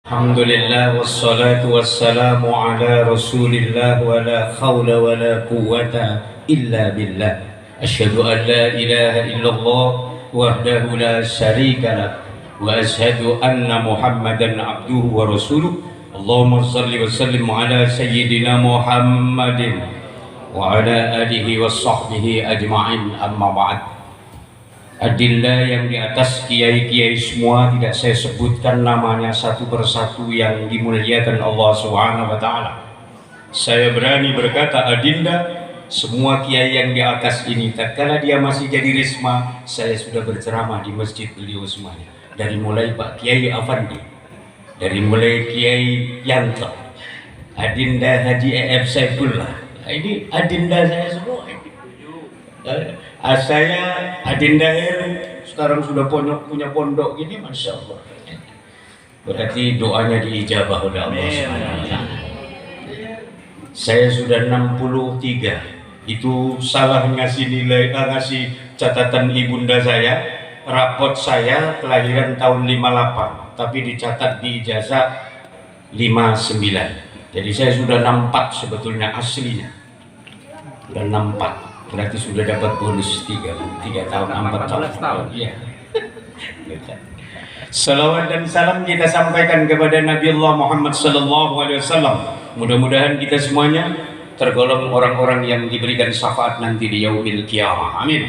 Alhamdulillah wassalatu wassalamu ala rasulillah wa la khawla wa la quwwata illa billah. Asyhadu an la ilaha illallah wahdahu la syarika lah wa asyhadu anna muhammadan abduhu wa rasuluh. Allahumma salli wa sallim ala sayyidina muhammadin wa ala alihi wa sahbihi ajma'in, amma ba'd. Adillah yang di atas, kiai-kiai semua tidak saya sebutkan namanya satu persatu yang dimuliakan Allah Subhanahu wa taala. Saya berani berkata adinda, semua kiai yang di atas ini tatkala dia masih jadi risma, saya sudah berceramah di masjid beliau semuanya. Dari mulai Pak Kiai Afandi, dari mulai Kiai Yanto, adinda Haji E.F. Saifullah. Ini adinda saya semua. Saya adinda Heru sekarang sudah punya pondok gini, masya Allah. Berarti doanya diijabah oleh Allah SWT. Saya sudah 63. Itu salah ngasih nilai, ngasih catatan ibunda saya. Rapot saya kelahiran tahun 58, tapi dicatat di ijazah 59. Jadi saya sudah 64 sebetulnya aslinya. Sudah 64. Berarti sudah dapat bonus 3 tahun, 4 tahun. Iya. Salawat dan salam kita sampaikan kepada Nabi Allah Muhammad sallallahu alaihi wasallam. Mudah-mudahan kita semuanya tergolong orang-orang yang diberikan syafaat nanti di yaumil qiyamah. Amin.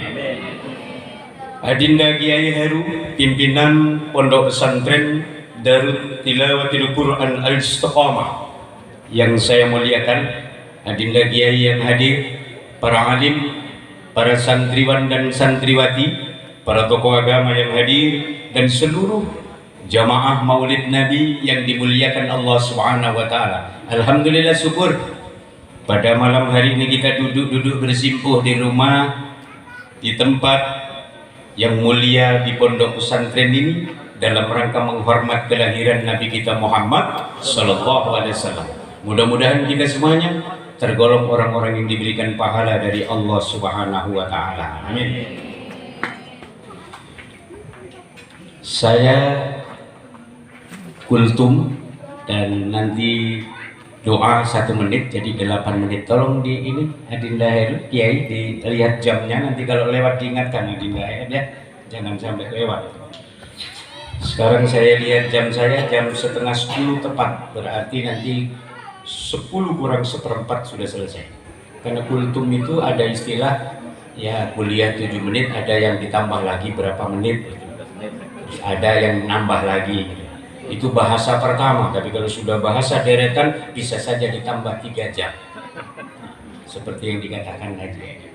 Adinda Kiai Heru, pimpinan Pondok Pesantren Darut Tilawatil Quran Al-Istiqamah yang saya muliakan, adinda Kiai yang hadir, para alim, para santriwan dan santriwati, para tokoh agama yang hadir, dan seluruh jamaah Maulid Nabi yang dimuliakan Allah Subhanahu wa taala. Alhamdulillah, syukur pada malam hari ini kita duduk bersimpuh di rumah, di tempat yang mulia di pondok pesantren ini dalam rangka menghormat kelahiran Nabi kita Muhammad sallallahu alaihi wasallam. Mudah-mudahan kita semuanya tergolong orang-orang yang diberikan pahala dari Allah Subhanahu wa taala. Amin. Saya kultum dan nanti doa 1 menit jadi 8 menit. Tolong di ini adinda Heru Kiai dilihat jamnya, nanti kalau lewat diingatkan adinda Heru ya. Jangan sampai lewat. Sekarang saya lihat jam saya jam 9:30 tepat, berarti nanti 10 kurang 1/4 sudah selesai. Karena kultum itu ada istilah ya kuliah 7 menit, ada yang ditambah lagi berapa menit, ada yang nambah lagi. Itu bahasa pertama, tapi kalau sudah bahasa deretan bisa saja ditambah 3 jam. Seperti yang dikatakan Haji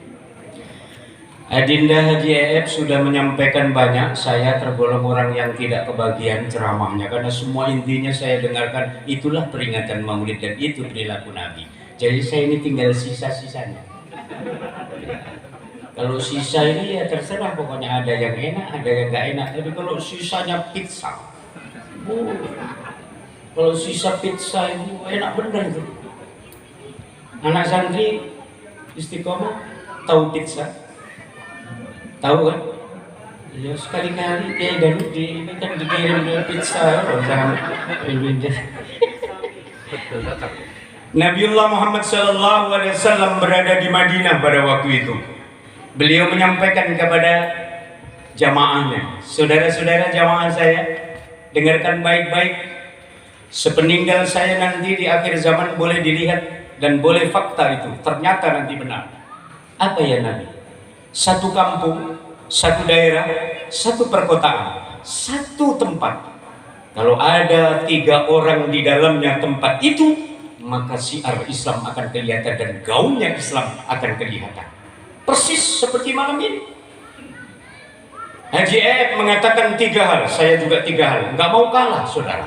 Adinda Haji E.F. sudah menyampaikan banyak. Saya tergolong orang yang tidak kebagian ceramahnya karena semua intinya saya dengarkan itulah peringatan Maulid dan itu perilaku Nabi. Jadi saya ini tinggal sisa-sisanya. Kalau sisa ini ya terserah, pokoknya ada yang enak, ada yang nggak enak. Tapi kalau sisanya pizza, kalau sisa pizza itu enak bener itu. Anak santri Istiqomah tahu pizza? Tahu kan? Ya sekali-kali kayak dan ini kan dikirim pizza sama Indonesia. Nabiullah Muhammad sallallahu alaihi wasallam berada di Madinah pada waktu itu. Beliau menyampaikan kepada jamaahnya, saudara-saudara jamaah saya, dengarkan baik-baik. Sepeninggal saya nanti di akhir zaman boleh dilihat dan boleh fakta itu ternyata nanti benar. Apa ya Nabi? Satu kampung, satu daerah, satu perkotaan, satu tempat. Kalau ada 3 orang di dalamnya tempat itu, maka syiar Islam akan kelihatan dan gaungnya Islam akan kelihatan. Persis seperti malam ini. Haji E.F. mengatakan 3 hal, saya juga 3 hal. Nggak mau kalah, saudara.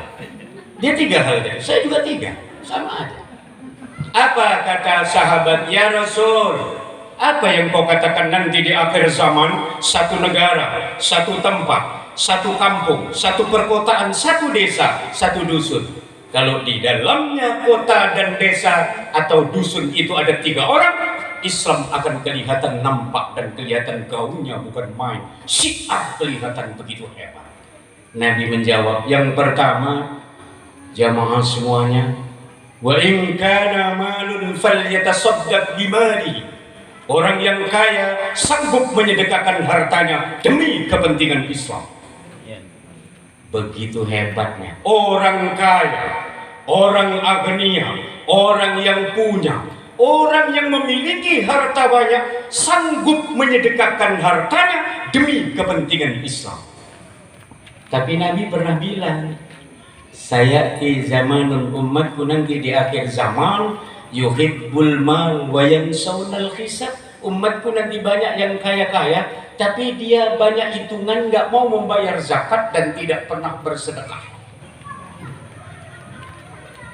Dia 3 hal, saya juga 3, sama aja. Apa kata sahabat? Ya Rasul, apa yang kau katakan nanti di akhir zaman? Satu negara, satu tempat, satu kampung, satu perkotaan, satu desa, satu dusun. Kalau di dalamnya kota dan desa atau dusun itu ada 3 orang, Islam akan kelihatan nampak dan kelihatan gaungnya bukan main. Syiar kelihatan begitu hebat. Nabi menjawab, yang pertama Jamaah semuanya, wa in kana malun falyatasaddaq bimali. Orang yang kaya sanggup menyedekahkan hartanya demi kepentingan Islam. Begitu hebatnya orang kaya, orang agnia, orang yang punya, orang yang memiliki harta banyak sanggup menyedekahkan hartanya demi kepentingan Islam. Tapi Nabi pernah bilang, saya di zamanun umatku nanti di akhir zaman yuhibbul mal wa yansawnal hisab. Umatku nanti banyak yang kaya-kaya, tapi dia banyak hitungan, nggak mau membayar zakat dan tidak pernah bersedekah.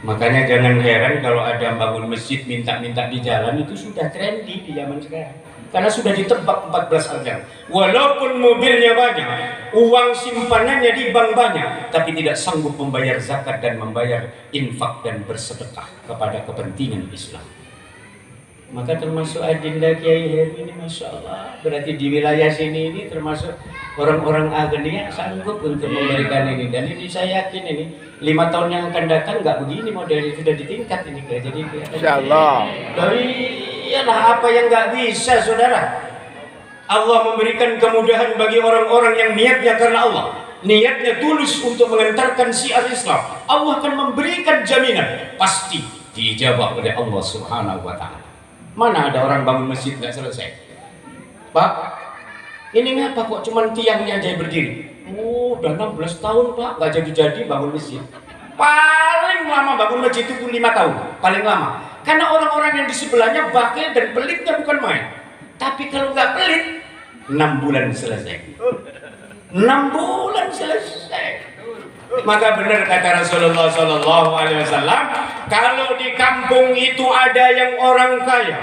Makanya jangan heran kalau ada bangun masjid minta-minta di jalan, itu sudah trendy di zaman sekarang. Karena sudah ditebak 14 ajar. Walaupun mobilnya banyak, uang simpanannya di bank banyak, tapi tidak sanggup membayar zakat dan membayar infak dan bersedekah kepada kepentingan Islam. Maka termasuk agenda Kiai Heru ini, Masya Allah, berarti di wilayah sini ini termasuk orang-orang agnia sanggup untuk memberikan ini. Dan ini saya yakin ini 5 tahun yang akan datang nggak begini modelnya, sudah ditingkat ini. Jadi Insya Allah. Dari iyalah apa yang nggak bisa, saudara. Allah memberikan kemudahan bagi orang-orang yang niatnya karena Allah, niatnya tulus untuk mengantarkan syiar Islam. Allah akan memberikan jaminan pasti diijabah oleh Allah Subhanahu Wa Taala. Mana ada orang bangun masjid nggak selesai? Pak, ini ngapa kok cuman tiangnya aja berdiri? Udah 16 tahun Pak, nggak jadi-jadi bangun masjid. Paling lama bangun masjid itu 5 tahun, paling lama. Karena orang-orang yang di sebelahnya bakil dan pelitnya bukan main. Tapi kalau nggak pelit, 6 bulan selesai. 6 bulan selesai. Maka benar kata Rasulullah SAW, kalau di kampung itu ada yang orang kaya,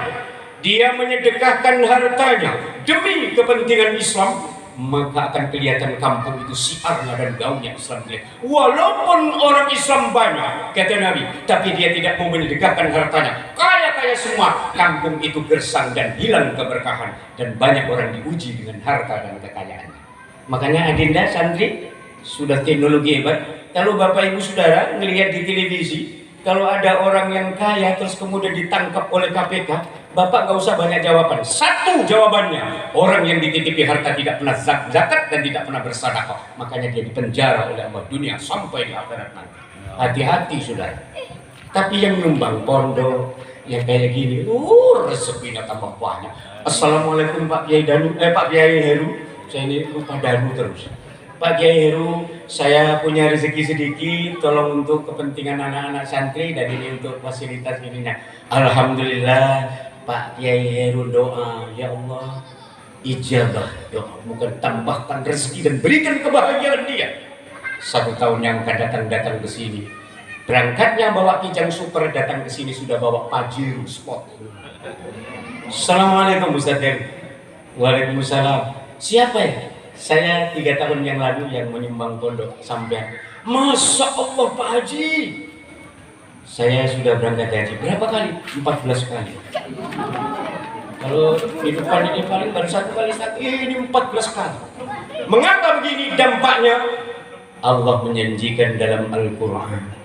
dia menyedekahkan hartanya demi kepentingan Islam, maka akan kelihatan kampung itu siarnya dan gaungnya Islam. Walaupun orang Islam banyak, kata Nabi, tapi dia tidak mau menyedekahkan hartanya, kaya-kaya semua, kampung itu gersang dan hilang keberkahan, dan banyak orang diuji dengan harta dan kekayaannya. Makanya adinda santri, sudah teknologi hebat. Kalau Bapak Ibu Saudara ngelihat di televisi, kalau ada orang yang kaya terus kemudian ditangkap oleh KPK, Bapak nggak usah banyak jawaban. Satu jawabannya, orang yang dititipi harta tidak pernah zakat dan tidak pernah bersedekah, makanya dia dipenjara oleh Allah dunia sampai di akhirat nanti. Hati-hati saudara. Tapi yang nyumbang pondok, yang kayak gini, rezekinya tambah banyak. Assalamualaikum Pak Kiai Danu, Pak Kiai Heru, saya ini lupa Danu terus. Pak Kiai Heru, saya punya rezeki sedikit, tolong untuk kepentingan anak-anak santri dan ini untuk fasilitas ininya. Alhamdulillah, Pak Kiai Heru doa, ya Allah, ijabah doa, bukan tambahkan rezeki dan berikan kebahagiaan dia. 1 tahun yang akan datang ke sini, berangkatnya bawa kijang super, datang ke sini sudah bawa Pajero Sport. Assalamualaikum Ustaz Heru. Waalaikumsalam. Siapa ya? Saya 3 tahun yang lalu yang menyumbang pondok sampai. Masya Allah Pak Haji, saya sudah berangkat haji berapa kali? 14 kali. Kalau kehidupan ini paling baru 1 kali, ini 14 kali. Mengapa begini dampaknya? Allah menjanjikan dalam Al-Quran,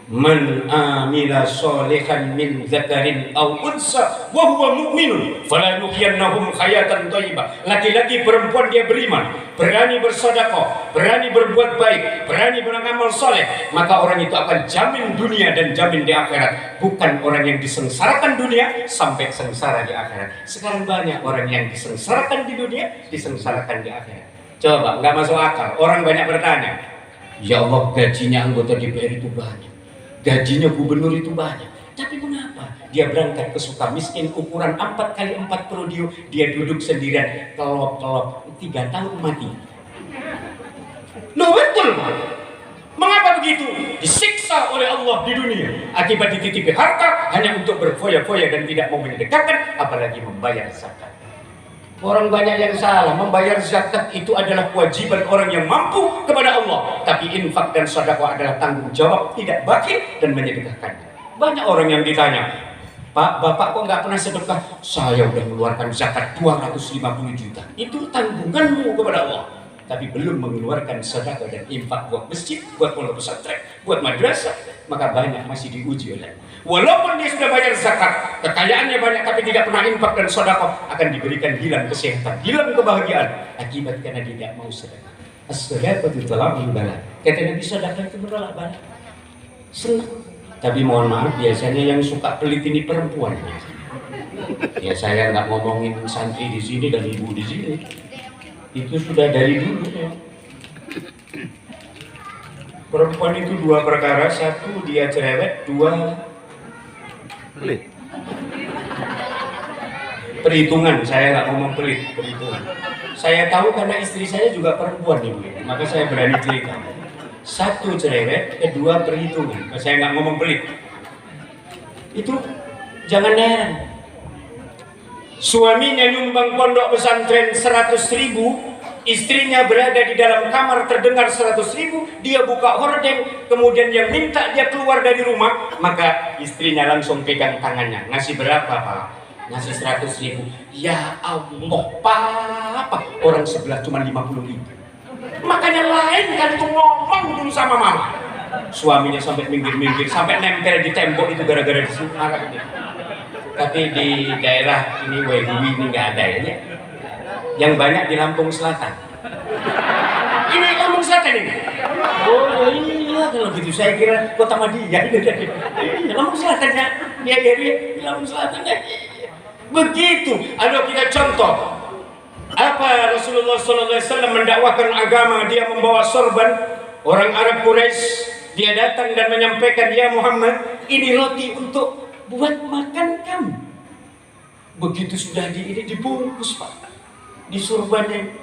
man amila sholihan min zakarin aw unsa wa huwa mu'minun falanuhyiyannahum hayatan thayyibah. Laki-laki perempuan dia beriman, berani bersedekah, berani berbuat baik, berani beramal soleh, maka orang itu akan jamin dunia dan jamin di akhirat. Bukan orang yang disengsarakan dunia sampai sengsara di akhirat. Sekarang banyak orang yang disengsarakan di dunia, disengsarakan di akhirat. Coba, nggak masuk akal. Orang banyak bertanya, ya Allah, gajinya anggota DPR itu banyak, gajinya gubernur itu banyak, tapi mengapa dia berangkat ke Sukamiskin ukuran 4x4 prodio, dia duduk sendirian kelop-kelop 3 tahun mati? Loh betul, mengapa begitu? Disiksa oleh Allah di dunia akibat dititipi harta hanya untuk berfoya-foya dan tidak mau menyedekahkan, apalagi membayar zakat. Orang banyak yang salah, membayar zakat itu adalah kewajiban orang yang mampu kepada Allah, tapi infak dan sedekah adalah tanggung jawab tidak bakil dan menyedekahkannya. Banyak orang yang ditanya, Pak, Bapak kok nggak pernah sedekah? Saya udah mengeluarkan zakat 250 juta. Itu tanggunganmu kepada Allah. tapi belum mengeluarkan sedekah dan infak buat masjid, buat pondok pesantren, buat madrasah, maka banyak masih diuji oleh. Walaupun dia sudah bayar zakat, kekayaannya banyak, tapi tidak pernah infak dan sedekah, akan diberikan hilang kesehatan, hilang kebahagiaan akibat karena dia tidak mau sedekah. As-sadaqah itu telah bala. Kata Nabi, sedekah itu menolak bala. Senang. Tapi mohon maaf, biasanya yang suka pelit ini perempuan. Ya saya nggak ngomongin santri di sini dan ibu di sini. Itu sudah dari dulu ya. Perempuan itu dua perkara, satu dia cerewet, dua pelit. Perhitungan, saya nggak ngomong pelit, perhitungan. Saya tahu karena istri saya juga perempuan ibu, maka saya berani cerita. Satu cerewet, kedua perhitungan. Saya nggak ngomong pelit. Itu jangan heran. Suaminya nyumbang pondok pesantren 100.000, istrinya berada di dalam kamar terdengar 100.000, dia buka hordeng, kemudian yang minta dia keluar dari rumah, maka istrinya langsung pegang tangannya. Ngasih berapa Pak? Ngasih 100.000. Ya Allah Papa, orang sebelah cuma 50.000. Makanya lain kan tuh ngomong dulu sama mama. Suaminya sampai minggir-minggir, sampai nempel di tembok itu gara-gara dimarah. Tapi di daerah ini Wedui ini nggak ada ya. Yang banyak di Lampung Selatan. Ini Lampung Selatan ini. Oh iya, kalau gitu saya kira Kota Madia. Iya, Lampung Selatan ya. Iya, Lampung Selatan ya. Begitu. Ayo kita contoh. Apa Rasulullah SAW mendakwakan agama, dia membawa sorban. Orang Arab Quraisy, dia datang dan menyampaikan, ya Muhammad, ini roti untuk buat makan kamu. Begitu sudah dibungkus Pak, di surbannya.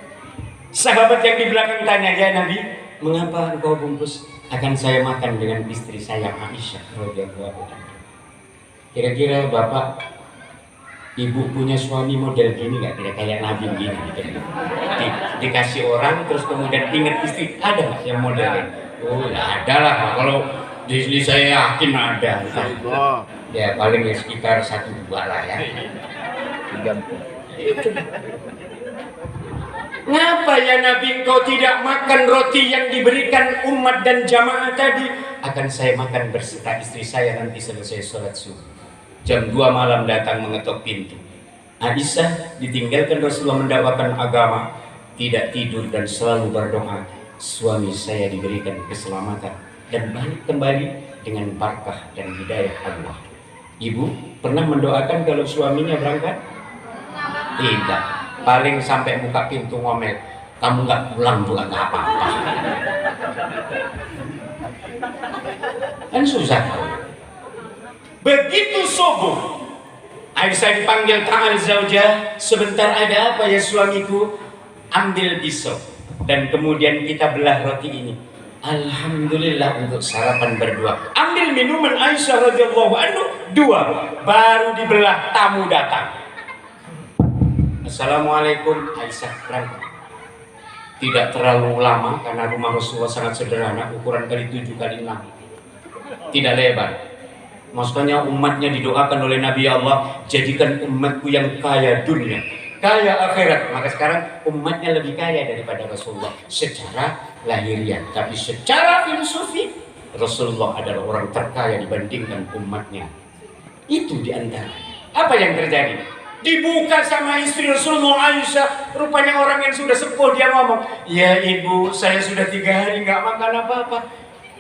Sahabat yang di belakang tanya, ya Nabi, mengapa engkau bungkus? Akan saya makan dengan istri saya Aisyah radhiyallahu anha. Kira-kira Bapak, Ibu punya suami model gini nggak? Tidak kayak Nabi gini gitu. Dikasih orang terus kemudian ingat istri, ada nggak yang modelnya? Oh ya ada lah, kalau di sini saya yakin ada. Ya paling ya sekitar 1-2 lah ya. Ngapa ya Nabi engkau tidak makan roti yang diberikan umat dan jamaah tadi? Akan saya makan beserta istri saya nanti selesai sholat subuh. Jam 2 malam datang mengetok pintu. Aisyah ditinggalkan Rasulullah mendakwakan agama, tidak tidur dan selalu berdoa. Suami saya diberikan keselamatan dan balik kembali dengan barakah dan hidayah Allah. Ibu pernah mendoakan kalau suaminya berangkat? Tidak. Paling sampai buka pintu ngomel, kamu nggak pulang juga nggak apa-apa. Kan susah. Begitu subuh, Aisyah dipanggil ta'al zaujah, sebentar ada apa ya suamiku? Ambil pisau dan kemudian kita belah roti ini. Alhamdulillah untuk sarapan berdua. Ambil minuman Aisyah radhiyallahu anhu 2, baru dibelah tamu datang. Assalamualaikum, Aisyah berangkat. Tidak terlalu lama karena rumah Rasulullah sangat sederhana, ukuran kali 7 kali 6. Tidak lebar. Maksudnya umatnya didoakan oleh Nabi Allah, jadikan umatku yang kaya dunia, kaya akhirat. Maka sekarang umatnya lebih kaya daripada Rasulullah secara lahiriah, tapi secara filosofi Rasulullah adalah orang terkaya dibandingkan umatnya. Itu diantara. Apa yang terjadi? Dibuka sama istri Rasulullah Aisyah, rupanya orang yang sudah sepuh. Dia ngomong, ya ibu, saya sudah 3 hari nggak makan apa-apa.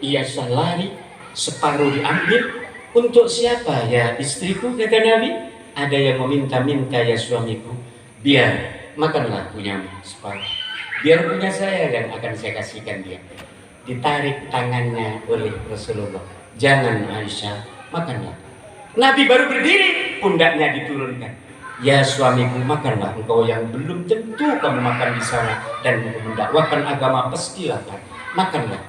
Ia lari, separuh diambil. Untuk siapa ya istriku, kata Nabi? Ada yang meminta-minta ya suamiku, biar makanlah punyamu separuh, biar punya saya dan akan saya kasihkan dia. Ditarik tangannya oleh Rasulullah, jangan Aisyah, makanlah. Nabi baru berdiri, pundaknya diturunkan. Ya suamiku, makanlah, engkau yang belum tentu kamu makan di sana dan mendakwakan agama, pastilah makanlah.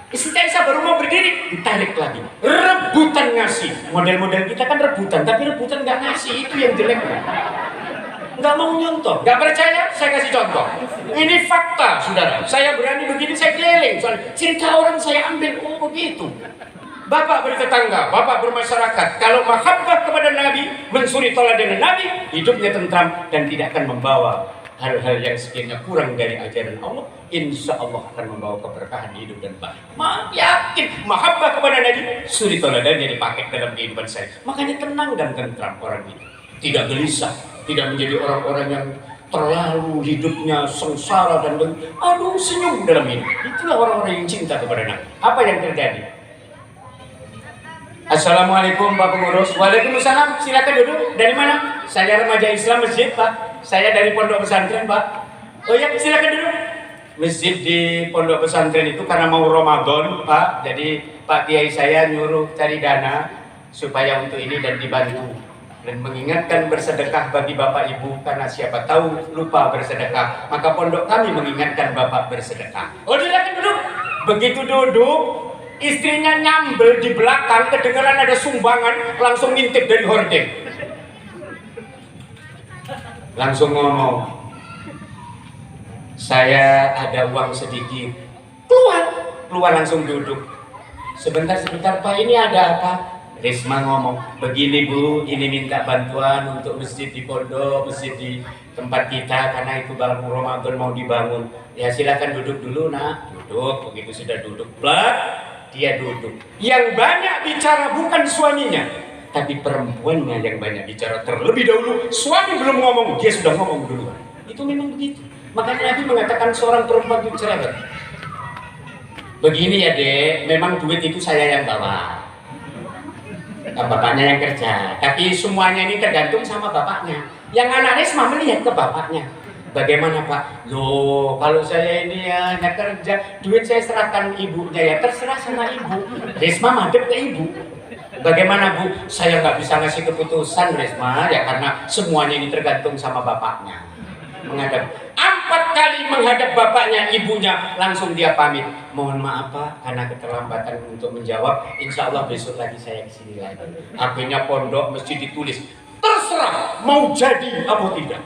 Istri Aisyah baru mau berdiri, ditarik lagi, rebutan ngasih. Model-model kita kan rebutan, tapi rebutan nggak ngasih, itu yang jelek. Nggak mau nyontoh, nggak percaya, saya kasih contoh. Ini fakta, saudara. Saya berani begini, saya keliling. Soalnya cerita orang saya ambil, oh begitu. Bapak bertetangga, bapak bermasyarakat. Kalau mahabbah kepada Nabi, mensuri teladan Nabi, hidupnya tentram dan tidak akan membawa hal-hal yang sekiranya kurang dari ajaran Allah, insya Allah akan membawa keberkahan di hidup dan batin. Yakin mahabbah kepada Nabi suri toladannya dipakai dalam kehidupan saya. Makanya tenang dan tentram orang itu, tidak gelisah, tidak menjadi orang-orang yang terlalu hidupnya sengsara dan senyum dalam hidup. Itulah orang-orang yang cinta kepada Nabi. Apa yang terjadi? Assalamualaikum Pak Pengurus. Waalaikumsalam, silakan duduk. Dari mana? Saya remaja Islam masjid Pak. Saya dari pondok pesantren Pak. Oh ya, silakan duduk. Masjid di pondok pesantren itu karena mau Ramadan Pak, jadi Pak Kiai saya nyuruh cari dana supaya untuk ini dan dibantu dan mengingatkan bersedekah bagi Bapak Ibu, karena siapa tahu lupa bersedekah, maka pondok kami mengingatkan Bapak bersedekah. Oh, silakan duduk. Begitu duduk, istrinya nyambel di belakang, kedengaran ada sumbangan, langsung ngintip dari hordeng. Langsung ngomong, saya ada uang sedikit. Keluar langsung duduk. Sebentar Pak, ini ada apa? Risma ngomong, begini Bu, ini minta bantuan untuk masjid di pondok, masjid di tempat kita, karena itu baru Ramadan mau dibangun. Ya silakan duduk dulu nak. Duduk, begitu sudah duduk, dia duduk. Yang banyak bicara bukan suaminya, tapi perempuannya yang banyak bicara terlebih dahulu. Suami belum ngomong, dia sudah ngomong duluan. Itu memang begitu. Makanya Nabi mengatakan seorang perempuan itu cerewet. Begini ya Dek, memang duit itu saya yang bawa, bapaknya yang kerja. Tapi semuanya ini tergantung sama bapaknya. Yang anak Risma melihat ke bapaknya. Bagaimana Pak? Loh, kalau saya ini ya hanya kerja, duit saya serahkan ibunya, ya terserah sama ibu. Risma madep ke ibu. Bagaimana Bu? Saya nggak bisa ngasih keputusan Risma, ya karena semuanya ini tergantung sama bapaknya. Menghadap 4 kali menghadap bapaknya, ibunya, langsung dia pamit. Mohon maaf Pak, karena keterlambatan untuk menjawab. Insya Allah besok lagi saya kesini lagi. Akhirnya pondok mesti ditulis, terserah mau jadi apa tidak.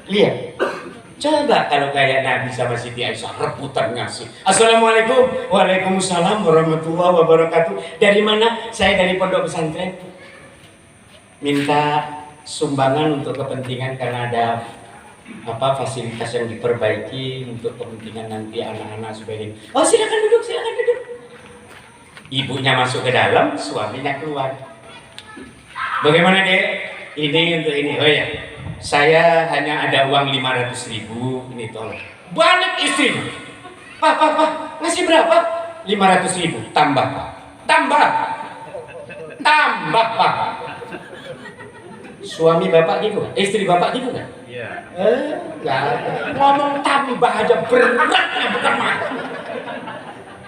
Lihat, coba kalau kayak Nabi sama Siti Aisyah rebutan ngasih. Assalamualaikum. Waalaikumsalam warahmatullahi wabarakatuh. Dari mana? Saya dari pondok pesantren. Minta sumbangan untuk kepentingan karena ada fasilitas yang diperbaiki untuk kepentingan nanti anak-anak supaya. Oh silakan duduk, silakan duduk. Ibunya masuk ke dalam, suaminya keluar. Bagaimana Dek? Ini untuk ini. Oh ya, saya hanya ada uang 500.000, ini tolong. Balik istrinya. Pak, ngasih berapa? 500.000. Tambah Pak. Tambah Pak. Suami Bapak gitu, istri Bapak gitu kan? Iya. Ngomong tambah aja beratnya bukan main.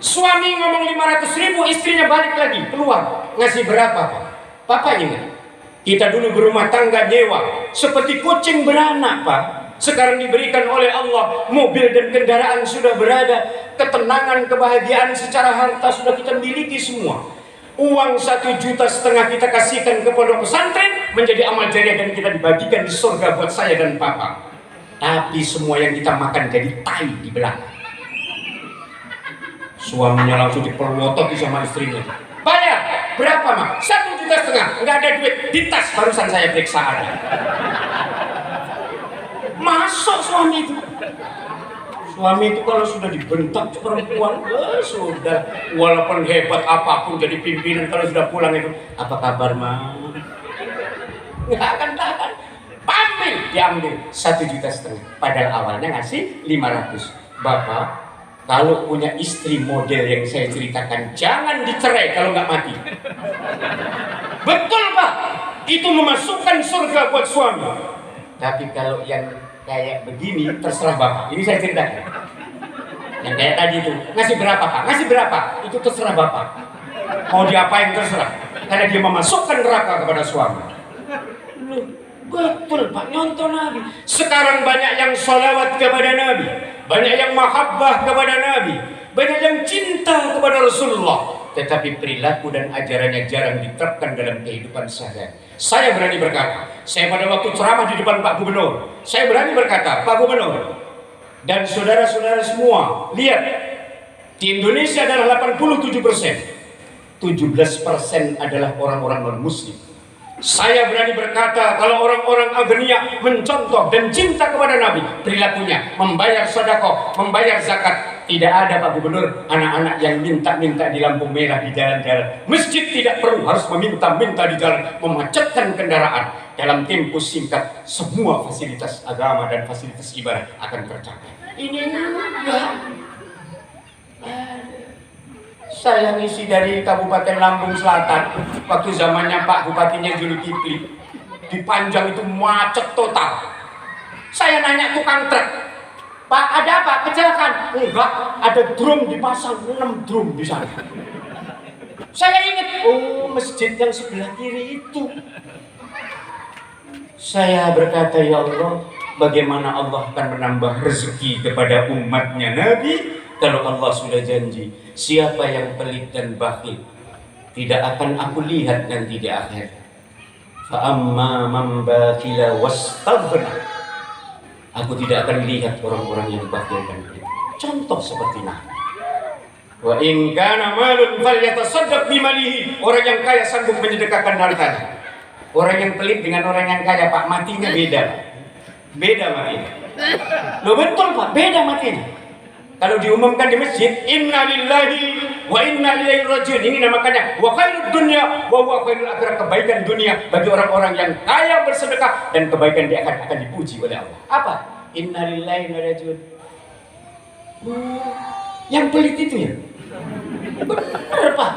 Suami ngomong 500.000, istrinya balik lagi keluar, ngasih berapa Pak? Papa ingat, kita dulu berumah tangga nyewa seperti kucing beranak Pak. Sekarang diberikan oleh Allah mobil dan kendaraan sudah berada, ketenangan, kebahagiaan secara harta sudah kita miliki semua. Uang 1,5 juta kita kasihkan ke pondok pesantren menjadi amal jariah dan kita dibagikan di surga buat saya dan Papa. Tapi semua yang kita makan jadi tai di belakang. Suaminya langsung diperwotoki sama istrinya. Bayar berapa Mak? 1,5 juta. Nggak ada duit di tas, barusan saya periksa ada. Masuk suami itu. Suami itu kalau sudah dibentak perempuan, sudah, walaupun hebat apapun jadi pimpinan, kalau sudah pulang itu, apa kabar Ma? Nggak akan tahan. Pamil diambil 1,5 juta. Padahal awalnya ngasih 500. Bapak, kalau punya istri model yang saya ceritakan, jangan dicerai kalau nggak mati. Betul Pak, itu memasukkan surga buat suami. Tapi kalau yang kayak begini, terserah Bapak. Ini saya ceritakan. Yang kayak tadi itu, ngasih berapa Pak? Ngasih berapa? Itu terserah Bapak. Mau diapain terserah. Karena dia memasukkan neraka kepada suami. Betul Pak, nyontoh Nabi. Sekarang banyak yang sholawat kepada Nabi, banyak yang mahabbah kepada Nabi, banyak yang cinta kepada Rasulullah. Tetapi perilaku dan ajarannya jarang diterapkan dalam kehidupan sehari-hari. Saya berani berkata, saya pada waktu ceramah di depan Pak Gubernur, saya berani berkata, Pak Gubernur dan saudara-saudara semua, lihat, di Indonesia adalah 87%, 17% adalah orang-orang non-muslim. Saya berani berkata, kalau orang-orang Agnia mencontoh dan cinta kepada Nabi, perilakunya membayar sedekah, membayar zakat, tidak ada Pak Gubernur anak-anak yang minta-minta di lampu merah di jalan-jalan. Masjid tidak perlu harus meminta-minta di jalan, memacetkan kendaraan. Dalam tempo singkat, semua fasilitas agama dan fasilitas ibadah akan tercapai. Ini enggak. Saya ngisi dari Kabupaten Lampung Selatan waktu zamannya Pak Bupatinya Zulkifli, di Panjang itu macet total. Saya nanya tukang truk, Pak ada apa? Kecelakaan? Enggak, ada drum dipasang, 6 drum di sana. Saya ingat, oh masjid yang sebelah kiri itu. Saya berkata, ya Allah, bagaimana Allah akan menambah rezeki kepada umatnya Nabi kalau Allah sudah janji, siapa yang pelit dan bakhil tidak akan aku lihat nanti di akhir. Fa amma man bakhila wastaghna, aku tidak akan lihat orang-orang yang bakhil dan pelit. Contoh seperti Nabi. Wa in kana malun falyatasaddaq bimalihi, orang yang kaya sanggup menyedekahkan hartanya. Orang yang pelit dengan orang yang kaya Pak, matinya beda. Beda matinya. Loh betul Pak, beda matinya. Kalau diumumkan di masjid, inna lillahi wa inna ilaihi rajiun, ini namanya wa khairud dunya wa huwa khairul akhirah, kebaikan dunia bagi orang-orang yang kaya bersedekah dan kebaikan dia akan dipuji oleh Allah. Apa? Inna lillahi wa inna ilaihi rajiun. Yang pelit itu ya? Benar Pak.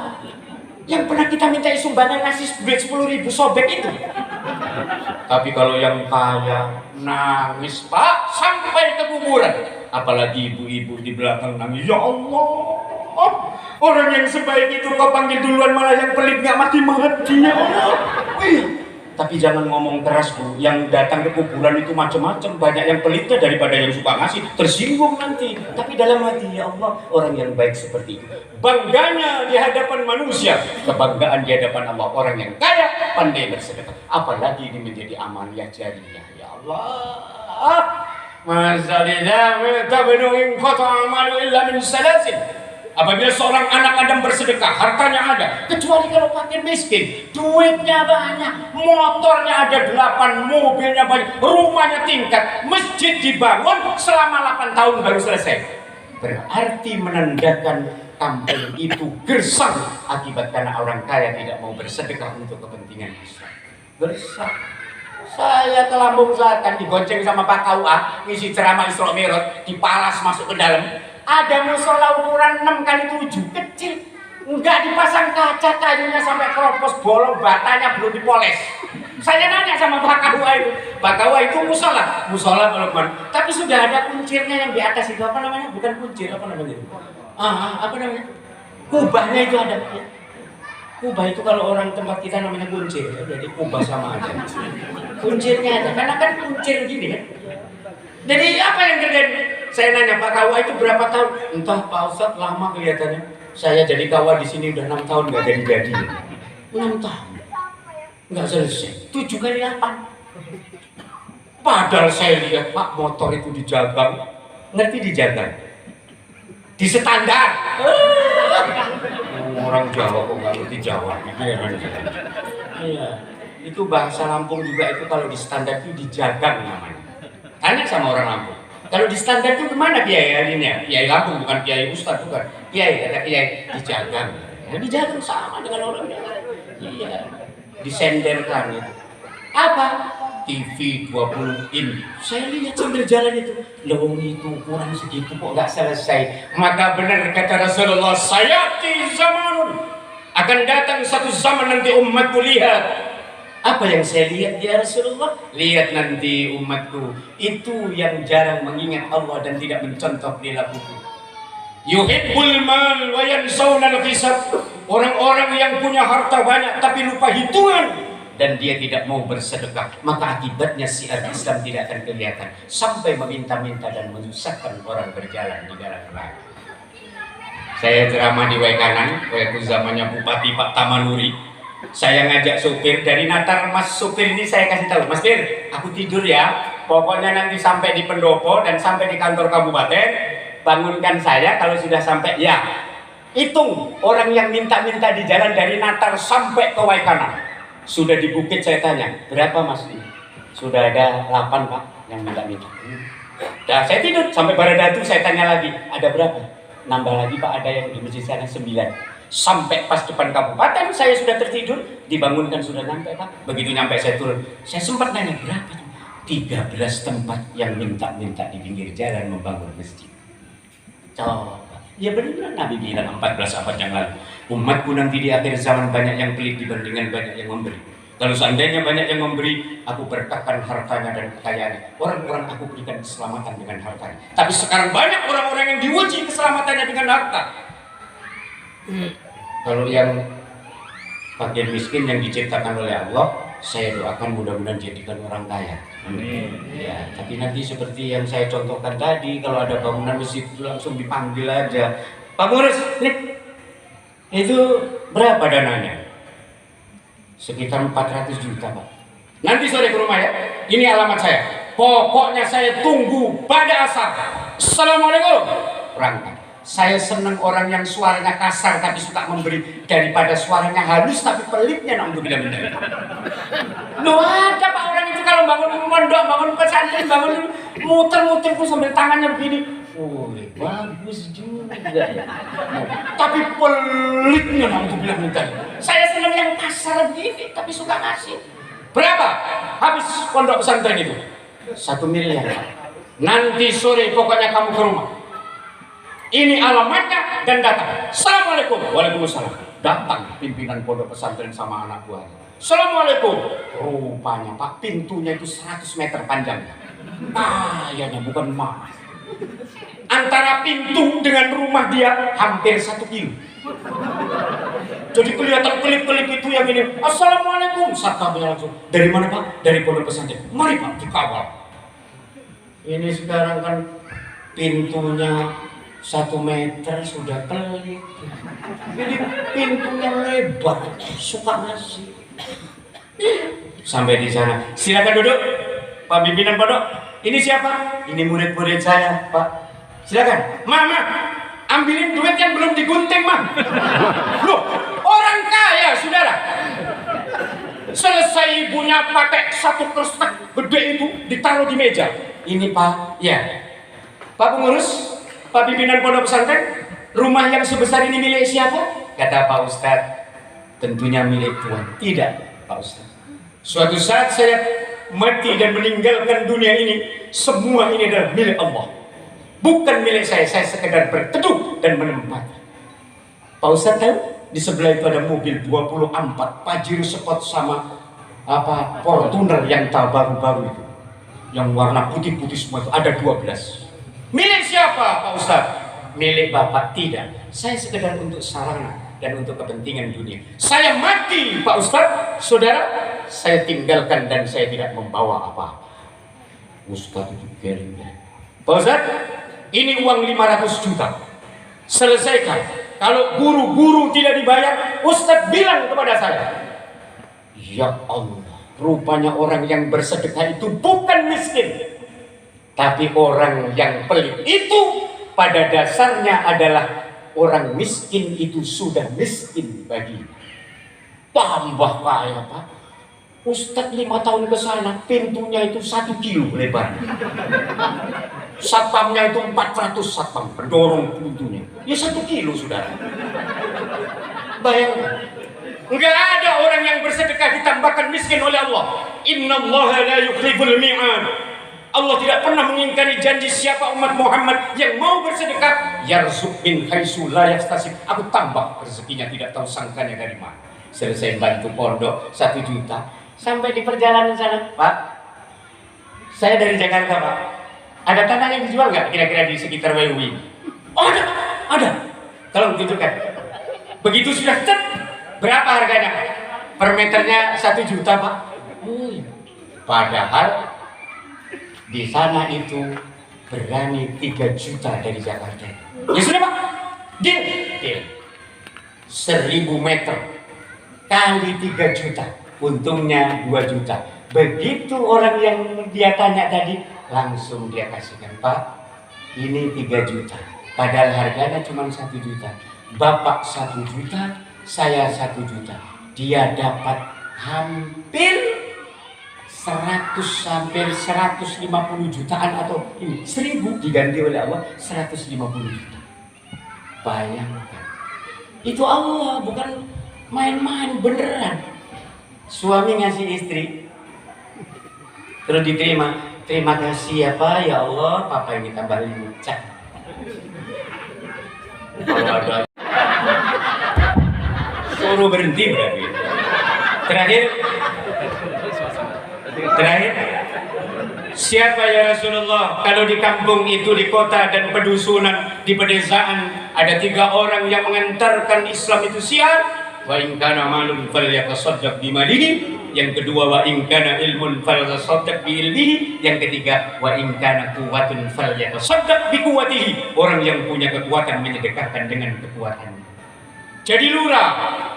Yang pernah kita minta sumbangan nasi duit 10.000 sobek itu. Tapi kalau yang kaya nangis Pak sampai ke kuburan. Apalagi ibu-ibu di belakang nangis, ya Allah, orang yang sebaik itu kau panggil duluan, malah yang pelit nggak mati-mati, ya Allah. Wih. Tapi jangan ngomong keras Bu, yang datang ke kuburan itu macam-macam, banyak yang pelitnya daripada yang suka ngasih, tersinggung nanti. Tapi dalam hati, ya Allah, orang yang baik seperti itu. Bangganya di hadapan manusia, kebanggaan di hadapan Allah, orang yang kaya pandai bersedekah. Apalagi ini menjadi amaliyah jariyah, ya Allah. Apabila seorang anak Adam bersedekah, hartanya ada, kecuali kalau fakir miskin, duitnya banyak, motornya ada 8, mobilnya banyak, rumahnya tingkat, masjid dibangun selama 8 tahun baru selesai. Berarti menandakan kampung itu gersang akibat karena orang kaya tidak mau bersedekah untuk kepentingan Islam. Gersang. Saya ke Lampung Selatan digonceng sama Pak KUA ngisi ceramah Isra Mi'raj, dipalas masuk ke dalam. Ada musola ukuran 6x7 kecil, enggak dipasang kaca, kayunya sampai keropos, bolong, batanya belum dipoles. Saya nanya sama Pak KUA itu, Pak KUA itu musola Pak, tapi sudah ada kuncirnya yang di atas itu, apa namanya? Bukan kuncir, apa namanya? Apa namanya? Kubahnya itu ada. Kubah itu kalau orang tempat kita namanya kuncir, jadi kubah sama aja. Kuncirnya ada, karena kan kuncir gini kan. Jadi apa yang terjadi? Saya nanya Pak KUA itu berapa tahun? Entah Pak Ustadz, lama kelihatannya. Saya jadi KUA di sini udah 6 tahun nggak jadi. 6 tahun nggak selesai. 7 kali 8. Padahal saya lihat Pak motor itu dijagang, ngerti dijagang? Di standar. Orang Jawa kok nggak ngerti Jawa? Iya. Itu bahasa Lampung juga itu kalau di standar itu dijagang namanya. Tanya sama orang Lampung. Kalau di standar itu kemana kiai harinya? Kiai Lampung bukan kiai Ustadz bukan. Kiai ada kiai dijagang. Ya, dijagang sama dengan orang yang lain. Iya. Disenderkan itu. Apa? TV 20 in. Saya lihat sambil jalan itu. Loh itu kurang segitu kok nggak selesai. Maka benar kata Rasulullah, sayati zamanun. Akan datang satu zaman nanti umatku lihat. Apa yang saya lihat ya Rasulullah? Lihat nanti umatku itu yang jarang mengingat Allah dan tidak mencontoh perilakuku. Yuhibbul mal wa yansawna al-hisab. Orang-orang yang punya harta banyak tapi lupa hitungan dan dia tidak mau bersedekah, maka akibatnya syiar Islam tidak akan kelihatan sampai meminta-minta dan menyusahkan orang berjalan di jalan raya. Saya ceramah di Waikanan, waktu zamannya Bupati Pak Tamanuri. Saya ngajak supir dari Natar, Mas supir ini saya kasih tahu, Mas Fir, aku tidur ya. Pokoknya nanti sampai di Pendopo dan sampai di kantor kabupaten, bangunkan saya kalau sudah sampai ya. Hitung orang yang minta-minta di jalan dari Natar sampai ke Waikanan. Sudah di bukit saya tanya, berapa mas? Sudah ada 8 pak yang minta-minta. Nah saya tidur sampai Baradatu saya tanya lagi, ada berapa? Nambah lagi pak, ada yang di masjid sana 9. Sampai pas depan kabupaten saya sudah tertidur, dibangunkan sudah nyampe pak. Begitu nyampe saya turun, saya sempat nanya berapa? 13 tempat yang minta-minta di pinggir jalan membangun masjid. Coba, ya benar Nabi bilang 14 abad yang lalu, umatku nanti di akhir zaman banyak yang pelit dibandingkan banyak yang memberi. Kalau seandainya banyak yang memberi, aku berkahkan hartanya dan kekayaannya. Orang-orang aku berikan keselamatan dengan hartanya. Tapi sekarang banyak orang-orang yang diuji keselamatannya dengan harta. Kalau yang fakir miskin yang diciptakan oleh Allah, saya doakan mudah-mudahan jadikan orang kaya. Ya, tapi nanti seperti yang saya contohkan tadi, kalau ada bangunan masjid itu langsung dipanggil aja, Pak Boris, nih, itu berapa dananya? Sekitar 400 juta pak. Nanti sore ke rumah ya. Ini alamat saya. Pokoknya saya tunggu pada asar. Assalamualaikum. Berangkat. Saya senang orang yang suaranya kasar tapi suka memberi daripada suaranya halus tapi pelitnya untuk bilang-bilang. Loh ada pak orang itu kalau bangun pondok, bangun pesantren, bangun muter-muter tuh sambil tangannya begini. Oh bagus juga ya. Tapi pelitnya untuk bilang-bilang. Saya senang yang kasar begini tapi suka ngasih. Berapa? Habis pondok pesantren itu? 1 miliar. Nanti sore pokoknya kamu ke rumah. Ini alamatnya dan datang. Assalamualaikum. Waalaikumsalam. Datang pimpinan pondok pesantren sama anak buahnya. Assalamualaikum. Rupanya pak pintunya itu 100 meter panjangnya. Kayaknya bukan emas. Antara pintu dengan rumah dia hampir 1 kilo. Jadi kelihatan kelip-kelip itu yang ini. Assalamualaikum. Satpamnya langsung. Dari mana pak? Dari pondok pesantren. Mari pak dikawal. Ini sekarang kan pintunya 1 meter sudah pelit. Jadi pintunya lebar, suka ngasih. Sampai di sana, silakan duduk, Pak pimpinan pondok. Ini siapa? Ini murid-murid saya, Pak. Silakan, Mama, ambilin duit yang belum digunting, Mam. Loh, orang kaya, saudara. Selesai ibunya pakai 1 kresek gede itu ditaruh di meja. Ini Pak, ya. Pak pengurus, Pak pimpinan pondok pesantren, rumah yang sebesar ini milik siapa? Kata Pak Ustadz, tentunya milik Tuhan. Tidak, Pak Ustadz. Suatu saat saya mati dan meninggalkan dunia ini, semua ini adalah milik Allah. Bukan milik saya sekedar berteduh dan menempati. Pak Ustadz tahu? Di sebelah itu ada mobil 24 Pajero Sport sama Fortuner yang baru-baru itu. Yang warna putih-putih semua itu ada 12. Milik siapa Pak Ustadz? Milik Bapak tidak. Saya sekedar untuk sarana dan untuk kepentingan dunia. Saya mati Pak Ustadz, saudara, saya tinggalkan dan saya tidak membawa apa-apa. Ustadz itu gering. Pak Ustadz, ini uang 500 juta. Selesaikan. Kalau guru-guru tidak dibayar, Ustadz bilang kepada saya, ya Allah, rupanya orang yang bersedekah itu bukan miskin, tapi orang yang pelit itu pada dasarnya adalah orang miskin itu sudah miskin baginya. Tambah kaya Pak. Ustadz 5 tahun ke sana, pintunya itu 1 kilo lebarnya. Satpamnya itu 400 satpam, mendorong pintunya. Ya 1 kilo saudara. Bayangkan. Enggak ada orang yang bersedekah ditambahkan miskin oleh Allah. Innallaha la yukhliful mi'ad. Allah tidak pernah mengingkari janji siapa umat Muhammad yang mau bersedekah, yarzuq min haitsu la yahtasib. Aku tambah rezekinya tidak tahu sangkanya dari mana. Selesai bantu pondok 1 juta. Sampai di perjalanan sana, Pak, saya dari Jakarta Pak, ada tanah yang dijual nggak kira-kira di sekitar WUI? Oh ada, tolong tunjukkan. Begitu sudah cet, berapa harganya? Per meternya 1 juta Pak. Padahal di sana itu berani 3 juta dari Jakarta. Ya sudah Pak, deal. 1000 meter kali 3 juta. Untungnya 2 juta. Begitu orang yang dia tanya tadi, langsung dia kasihkan, Pak, ini 3 juta. Padahal harganya cuma 1 juta. Bapak 1 juta, saya 1 juta. Dia dapat hampir 100 sampai 150 jutaan atau ini 1000 diganti oleh Allah 150 juta. Bayangkan. Itu Allah, bukan main-main, beneran. Suami ngasih istri terus diterima. Terima kasih ya Pak, ya Allah, Papa ini tambah lincah. Kalau ada suruh berhenti berarti. Terakhir, siapa ya Rasulullah kalau di kampung itu, di kota dan pedusunan, di pedesaan ada 3 orang yang mengantarkan Islam itu siar? Wa in kana malun falyatasaddaq bimalihi. Yang kedua, wa in kana ilmun falyatasaddaq bi ilmihi. Yang ketiga, wa in kana quwwatun falyatasaddaq bi quwwatihi. Orang yang punya kekuatan menyedekahkan dengan kekuatannya. Jadi lurah,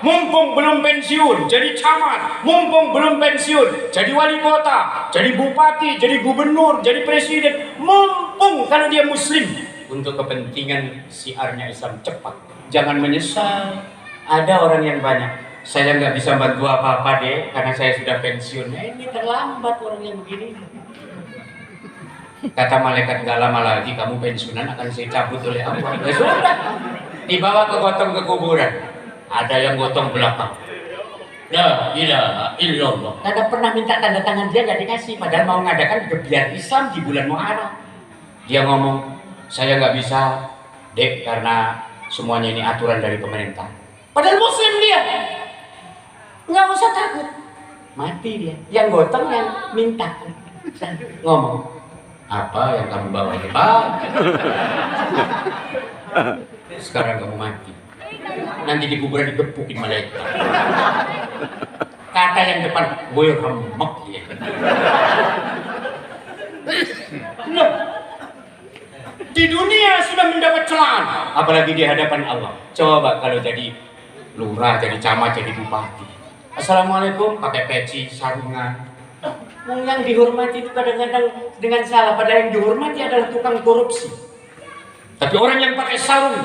mumpung belum pensiun, jadi camat, mumpung belum pensiun, jadi wali kota, jadi bupati, jadi gubernur, jadi presiden, mumpung kalau dia muslim, untuk kepentingan siarnya Islam cepat. Jangan menyesal. Ada orang yang banyak, saya nggak bisa bantu apa-apa deh karena saya sudah pensiun. Nah, ini terlambat orang yang begini. Kata malaikat, nggak lama lagi kamu pensiunan akan saya cabut oleh Allah. Ya sudah, dibawa gotong ke kuburan. Ada yang gotong belakang. La ilaha illallah. Tidak pernah minta tanda tangan dia, nggak dikasih. Padahal mau ngadakan gebiar Islam di bulan Muharram. Dia ngomong, saya nggak bisa dek karena semuanya ini aturan dari pemerintah. Padahal muslim dia. Nggak usah takut. Mati dia. Yang gotong yang minta. Ngomong, apa yang kamu bawa ini Pak? Sekarang kamu mati. Nanti di kuburan digepukin malaikat. Kata yang depan, gue remek ya. Loh, di dunia sudah mendapat celaan, apalagi di hadapan Allah. Coba kalau jadi lurah, jadi camat, jadi bupati. Assalamualaikum, pakai peci, sarungan. Yang dihormati itu kadang-kadang dengan salah, padahal yang dihormati adalah tukang korupsi. Tapi orang yang pakai sarung,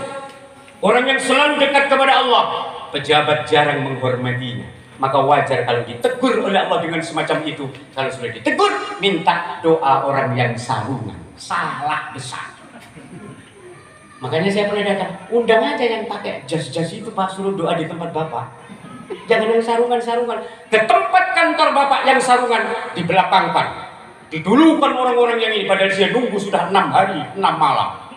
orang yang selalu dekat kepada Allah, pejabat jarang menghormatinya. Maka wajar kalau ditegur oleh Allah dengan semacam itu. Kalau sudah ditegur, minta doa orang yang sarungan. Salah besar. Makanya saya pernah datang, undang aja yang pakai jas-jas itu Pak, suruh doa di tempat Bapak. Jangan yang sarungan-sarungan. Ke tempat kantor Bapak yang sarungan dibelakangkan. Didulukan orang-orang yang ini, padahal dia nunggu sudah 6 hari, 6 malam.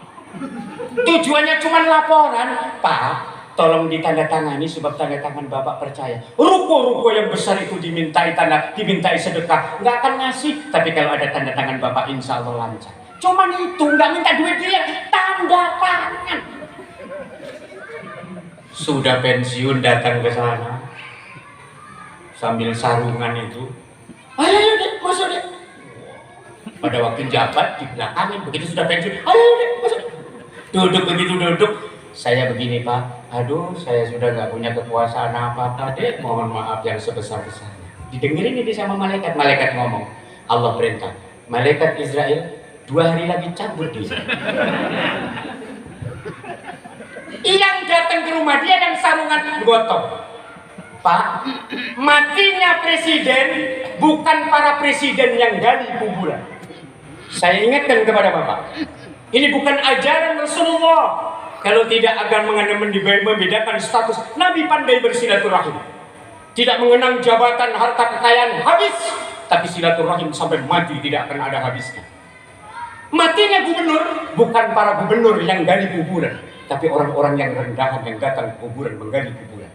Tujuannya cuma laporan, Pak, tolong ditandatangani sebab tanda tangan Bapak percaya. Ruko-ruko yang besar itu dimintai tanda, dimintai sedekah, nggak akan ngasih. Tapi kalau ada tanda tangan Bapak, insya Allah lancar. Cuman itu, nggak minta duit dia, tanda tangan. Sudah pensiun datang ke sana sambil sarungan itu. Ayo deh, masuk deh. Pada waktu jabat di belakangin, begitu sudah pensiun, ayo deh, masuk. Duduk begitu duduk, saya begini Pak, aduh saya sudah nggak punya kekuasaan apa-apa deh, mohon maaf yang sebesar-besarnya. Didengerin ini sama malaikat, malaikat ngomong, Allah perintah, malaikat Israel 2 hari lagi cabut dia. Yang datang ke rumah dia yang sarungan gotong. Pak, matinya presiden bukan para presiden yang gali kuburan. Saya ingatkan kepada Bapak, ini bukan ajaran Rasulullah. Kalau tidak akan membedakan status, Nabi pandai bersilaturahim. Tidak mengenang jabatan, harta kekayaan habis, tapi silaturahim sampai mati tidak akan ada habisnya. Matinya gubernur bukan para gubernur yang gali kuburan, tapi orang-orang yang rendahan yang datang ke kuburan menggali kuburan.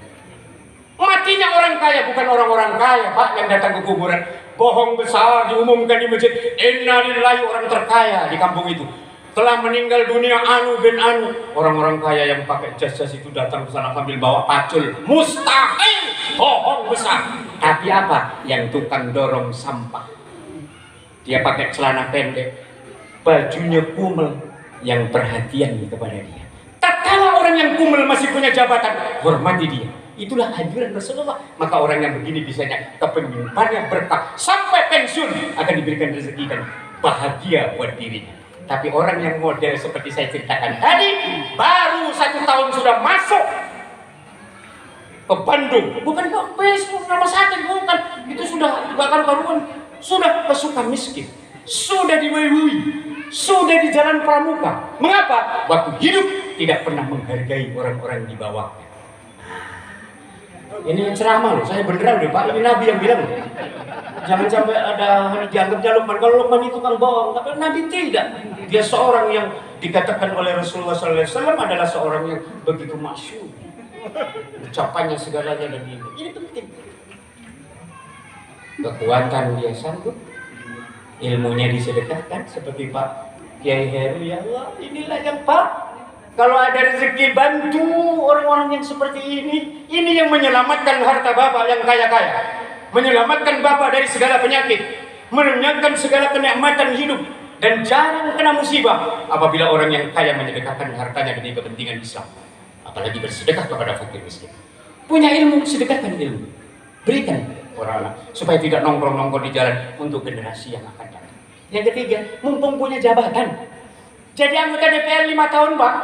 Matinya orang kaya bukan orang-orang kaya Pak yang datang ke kuburan. Bohong besar diumumkan di masjid, innalillahi, orang terkaya di kampung itu telah meninggal dunia anu bin anu. Orang-orang kaya yang pakai jas-jas itu datang ke sana sambil bawa pacul. Mustahil, bohong besar. Tapi apa? Yang tukang dorong sampah, dia pakai celana pendek, bajunya kumel, yang perhatian kepada dia. Tatkala orang yang kumel masih punya jabatan, hormati dia. Itulah anjuran Rasulullah. Maka orang yang begini bisanya kepemimpinannya berkah sampai pensiun akan diberikan rezeki dan bahagia buat dirinya. Tapi orang yang model seperti saya ceritakan tadi, baru 1 tahun sudah masuk ke Bandung, bukan ke Facebook nama sakit, bukan. Itu sudah gak karu-karuan, sudah ke Sukamiskin, sudah di Wehui, sudah di Jalan Pramuka. Mengapa? Waktu hidup tidak pernah menghargai orang-orang di bawahnya. Ini ceramah loh, saya beneran deh Pak, ini Nabi yang bilang. Jangan sampai ada dianggapnya Luqman. Kalau Luqman itu kan bohong, tapi Nabi tidak. Dia seorang yang dikatakan oleh Rasulullah SAW adalah seorang yang begitu masyhur. Ucapannya segalanya dan ini penting. Kekuatan dia sanggup, ilmunya disedekahkan seperti Pak Kiai Heru. Ya Allah, inilah yang Pak. Kalau ada rezeki bantu orang-orang yang seperti ini yang menyelamatkan harta Bapak yang kaya-kaya, menyelamatkan Bapak dari segala penyakit, merenyangkan segala kenikmatan hidup, dan jarang kena musibah apabila orang yang kaya menyedekahkan hartanya demi kepentingan Islam, apalagi bersedekah kepada fakir miskin. Punya ilmu, sedekahkan ilmu, berikan orang supaya tidak nongkrong-nongkrong di jalan untuk generasi yang akan datang. Yang ketiga, mumpung punya jabatan, jadi anggota DPR 5 tahun Pak.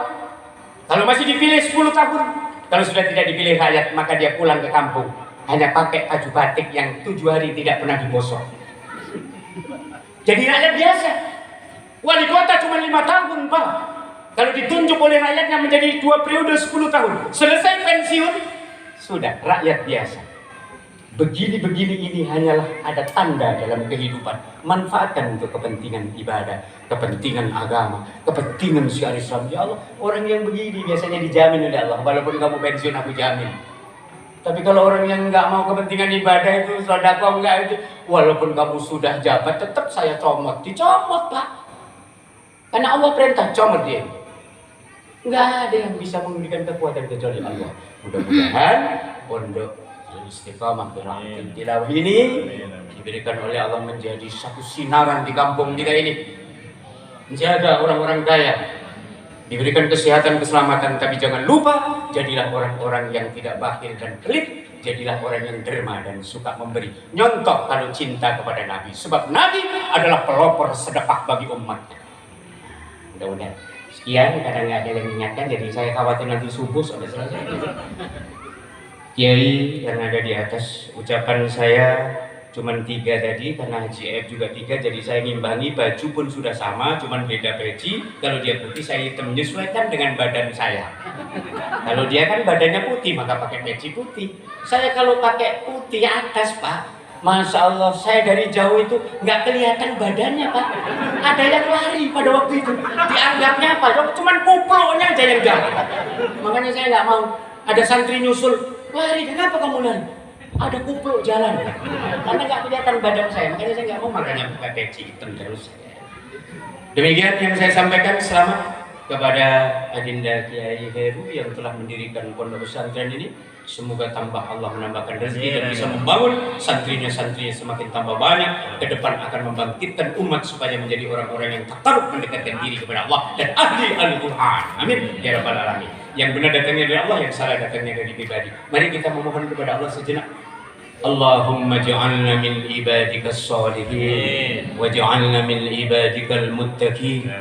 Kalau masih dipilih 10 tahun, kalau sudah tidak dipilih rakyat, maka dia pulang ke kampung hanya pakai baju batik yang 7 hari tidak pernah digosok. Jadi rakyat biasa. Wali kota cuma 5 tahun Pak. Kalau ditunjuk oleh rakyatnya menjadi 2 periode 10 tahun, selesai pensiun, sudah rakyat biasa. Begini-begini ini hanyalah ada tanda dalam kehidupan. Manfaatkan untuk kepentingan ibadah, kepentingan agama, kepentingan syiar Islam. Ya Allah, orang yang begini biasanya dijamin oleh Allah. Walaupun kamu pensiun aku jamin. Tapi kalau orang yang nggak mau kepentingan ibadah itu, sedekah enggak itu, walaupun kamu sudah jabat, tetap saya comot. Dicomot Pak. Karena Allah perintah comot dia. Nggak ada yang bisa memberikan kekuatan kecuali Allah. Mudah-mudahan pondok Istiqamah Berarti Tilawah ini diberikan oleh Allah menjadi satu sinaran di kampung kita ini. Menjaga orang-orang kaya, diberikan kesehatan, keselamatan, tapi jangan lupa jadilah orang-orang yang tidak bakhil dan pelit, jadilah orang yang derma dan suka memberi. Nyontok kalau cinta kepada Nabi, sebab Nabi adalah pelopor sedekah bagi umatnya. Mudah-mudahan sekian, kadang nggak ada yang mengingatkan, jadi saya khawatir nanti subuh sudah selesai. Kiai yang ada di atas, ucapan saya cuman 3 tadi karena Haji F juga 3, jadi saya ngimbangi. Baju pun sudah sama, cuman beda peci. Kalau dia putih saya hitam, menyesuaikan dengan badan saya. Kalau dia kan badannya putih maka pakai peci putih. Saya kalau pakai putih atas Pak, Masya Allah, saya dari jauh itu nggak kelihatan badannya Pak. Ada yang lari pada waktu itu, dianggapnya apa? Cuman kuploknya aja yang jalan. Makanya saya nggak mau. Ada santri nyusul, lari, kenapa kamu lari? Ada kupluk jalan. Karena nggak kelihatan badan saya, makanya saya nggak mau, makanya buka peci hitam terus. Demikian yang saya sampaikan. Selamat kepada Adinda Kiai Heru yang telah mendirikan pondok pesantren ini. Semoga tambah Allah menambahkan rezeki dan bisa membangun santrinya semakin tambah banyak. Ke depan akan membangkitkan umat supaya menjadi orang-orang yang takarub mendekatkan diri kepada Allah dan ahli Al-Quran. Amin ya rabbal alamin. Yang benar datangnya dari Allah, yang salah datangnya dari pribadi. Mari kita memohon kepada Allah sejenak. Allahumma ja'alna min ibadikas salihin waj'alna min ibadikal muttaqin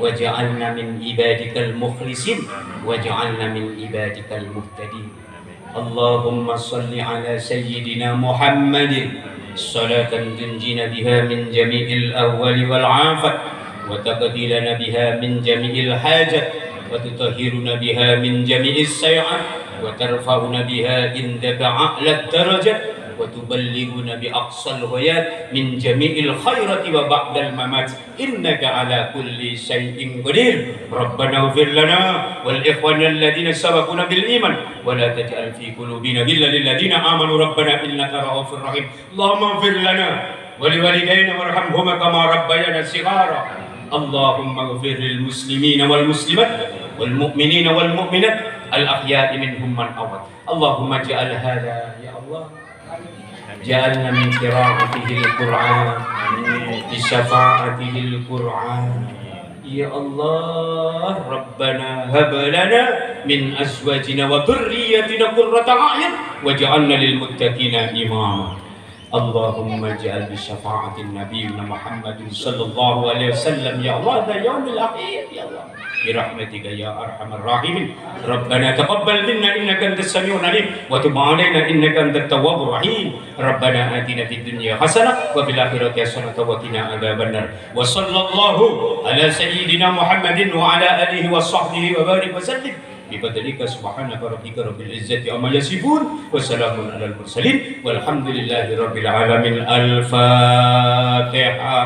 waj'alna min ibadikal mukhlisin waj'alna min ibadikal muhtadin. Allahumma salli ala sayyidina Muhammadin salatan tunjina biha min jami'il ahwali wal afat wa taqdilana biha min jami'il hajat وتطهرنا بها من جميع السيئات وترفعنا بها عندك أعلى الدرجات وتبلغنا بأقصى الغايات من جميع الخيرات وبعد الممات إنك على كل شيء قدير. ربنا اغفر لنا والإخوان الذين سبقونا بالإيمان ولا تجعل في قلوبنا غلا للذين آمنوا ربنا إنك رؤوف رحيم. اللهم اغفر لنا ولوالدينا وارحمهما كما ربيانا صغارا. اللهم اغفر للمسلمين والمسلمات والمؤمنين والمؤمنات الأحياء منهم من أموات. اللهم اجعل هذا يا الله جعلنا من قراءته القرآن بشفاعته القرآن. يا الله ربنا هب لنا من أزواجنا وذرياتنا قرة أعين واجعلنا للمتقين إماما. اللهم اجعل بشفاعة نبينا محمد صلى الله عليه وسلم يا الله هذا يوم الأخير يا الله برحمتك يا أرحم الراحمين. ربنا تقبل منا إنك أنت السميع العليم وتب علينا إنك أنت التواب الرحيم. ربنا آتنا في الدنيا حسنة وفي الآخرة حسنة وقنا عذاب النار. وصلى الله على سيدنا محمد وعلى آله وصحبه وبارك وسلم بفضلك سبحانك ربك رب العزة عما يصفون وسلام على المرسلين والحمد لله رب العالمين. الفاتحة.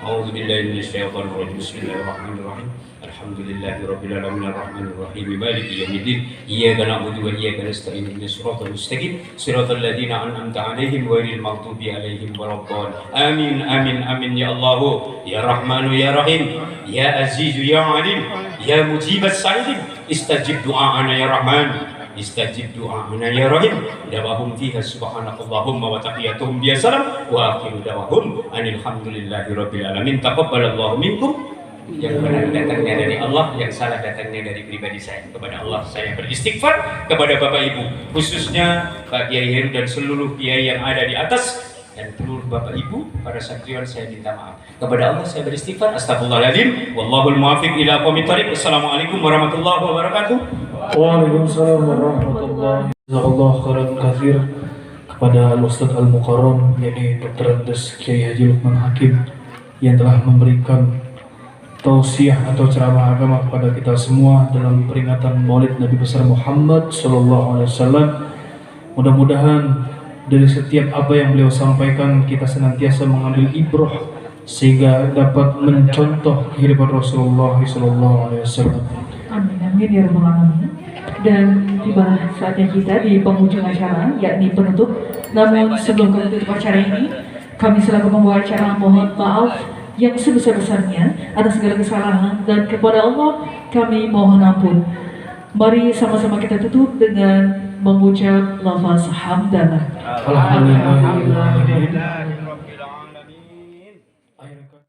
أعوذ بالله من الشيطان الرجيم. بسم الله الرحمن الرحيم. الحمد لله رب العالمين الرحمن الرحيم مالك يوم الدين إياك نعبد وإياك نستعين اهدنا الصراط المستقيم صراط الذين أنعمت عليهم غير المغضوب عليهم ولا الضالين. آمين آمين آمين يا الله يا رحمن يا رحيم يا عزيز يا عليم يا مجيب السائلين استجب دعاءنا يا رحمن استجب دعاءنا يا رحيم. دعواهم فيها سبحانك اللهم وتحياتهم بها سلام وآخر دعواهم أن الحمد لله رب العالمين. تقبل الله منكم. Yang benar datangnya dari Allah, yang salah datangnya dari pribadi saya. Kepada Allah saya beristighfar, kepada Bapak Ibu khususnya Pak Kiai Heru dan seluruh kiai yang ada di atas dan seluruh Bapak Ibu para satriwan saya minta maaf. Kepada Allah saya beristighfar. Astagfirullahaladzim. Wallahul muwaffiq ila aqwamit thoriq. Wassalamualaikum warahmatullahi wabarakatuh. Waalaikumsalam warahmatullahi wabarakatuh. Khairan katsir kepada Al-Ustadz Al-Mukarram yakni Dr. Andes Kiai Haji Lukman Hakim yang telah memberikan tausiah atau ceramah agama kepada kita semua dalam peringatan Maulid Nabi besar Muhammad sallallahu alaihi wasallam. Mudah-mudahan dari setiap apa yang beliau sampaikan kita senantiasa mengambil ibrah sehingga dapat mencontoh kehidupan Rasulullah sallallahu alaihi wasallam. Amin amin ya rabbal alamin. Dan tiba saatnya kita di penghujung acara yakni penutup. Namun sebelum kita tutup acara ini, kami selaku pembawa acara mohon maaf yang sebesar-besarnya atas segala kesalahan dan kepada Allah kami mohon ampun. Mari sama-sama kita tutup dengan mengucap lafaz hamdalah. Alhamdulillah.